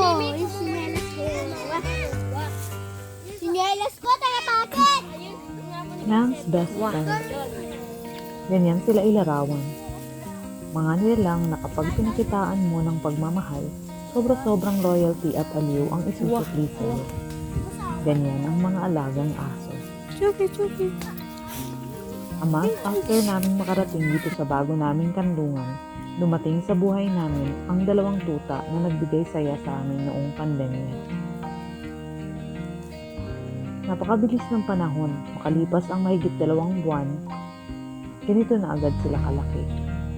ko. Yung sinelas ko. Sinelas ko, taga bakit? Nang's best friend. Ganyan sila ilarawan. Mga nilalang na kapag pinakitaan mo ng pagmamahal, sobra-sobrang loyalty at aliw ang isusukli sa'yo. Ganyan ang mga alagang aso. Chuki. A month after namin makarating dito sa bago naming kanlungan, dumating sa buhay namin ang dalawang tuta na nagbigay saya sa amin noong pandemya. Napakabilis ng panahon, makalipas ang mahigit 2 buwan, ganito na agad sila kalaki.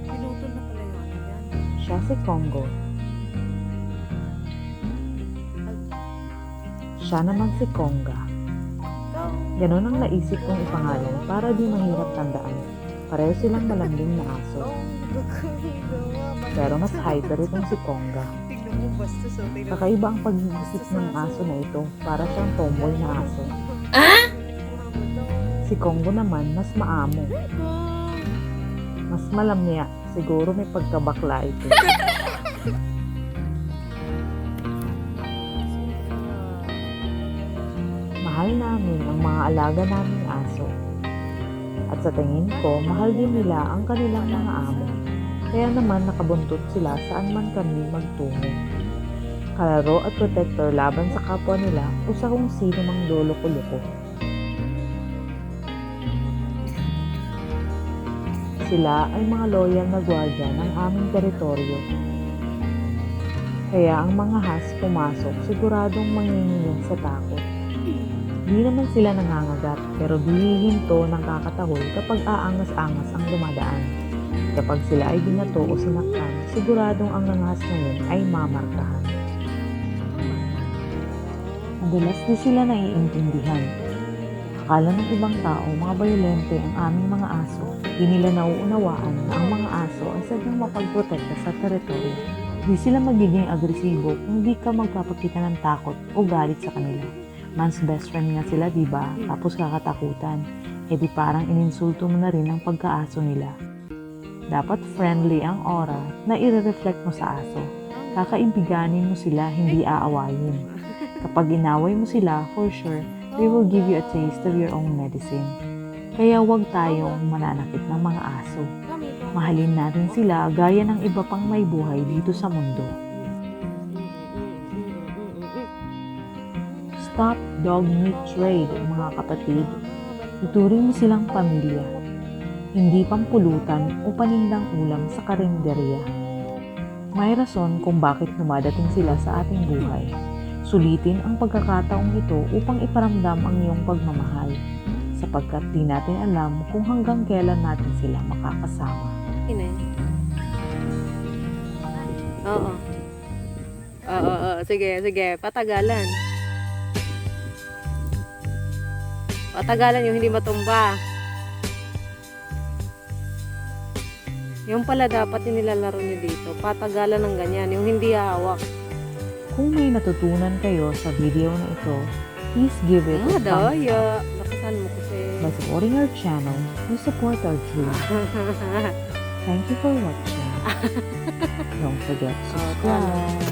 Pinutol na pala yung ano yan. Siya si Congo. Siya naman si Conga. Ganon ang naisip kong ipangalan para di mahirap tandaan. Pareho silang malambing na aso. Pero mas hyper itong si Conga. Tignan mo bastos. Kakaiba ang pag-iisip ng aso na ito, para siyang tomboy na aso. Si Congo naman mas maamo. Mas malamya, siguro may pagkabakla ito. Mahal namin ang mga alaga naming aso. At sa tingin ko, mahal din nila ang kanilang mga amo. Kaya naman nakabuntot sila saan man kami magtungo. Kalaro at protector laban sa kapwa nila o sa kung sino mang lolo-loko. Sila ay mga loyal na gwardiya ng aming teritoryo. Kaya ang mga has pumasok siguradong mangingilin sa takot. Di naman sila nangangagat, pero bihihinto ng kakatahol kapag aangas-angas ang dumadaan. Kapag sila ay binato o sinaktan, siguradong ang nangahas na yun ay mamarkahan. Madalas di sila naiintindihan. Akala ng ibang tao mga bayolente ang aming mga aso. Di nila nauunawaan na ang mga aso ay sadyang mapagprotekta sa teritoryo. Di sila magiging agresibo kung di ka magpapakita ng takot o galit sa kanila. Man's best friend nga sila, diba? Tapos kakatakutan. E di parang ininsulto mo na rin ang pagkaaso nila. Dapat friendly ang aura na i-reflect mo sa aso. Kakaimbiganin mo sila, hindi aawayin. Kapag inaway mo sila, for sure, they will give you a taste of your own medicine. Kaya huwag tayong mananakit ng mga aso. Mahalin natin sila gaya ng iba pang may buhay dito sa mundo. Stop dog meat trade, mga kapatid. Ituring mo silang pamilya. Hindi pampulutan o panindang ulam sa karinderya. May rason kung bakit dumadating sila sa ating buhay. Sulitin ang pagkakataong ito upang iparamdam ang iyong pagmamahal, sapagkat di natin alam kung hanggang kailan natin sila makakasama. Oo. Sige. Patagalan. Patagalan yung hindi matumba. Yung pala dapat yung nilalaro nyo dito. Patagalan ng ganyan. Yung hindi hawak. Kung may natutunan kayo sa video na ito, please give it a thumbs up. Daya. Lakasan mo kasi. By supporting our channel, you support our dream. Thank you for watching. Don't forget to subscribe.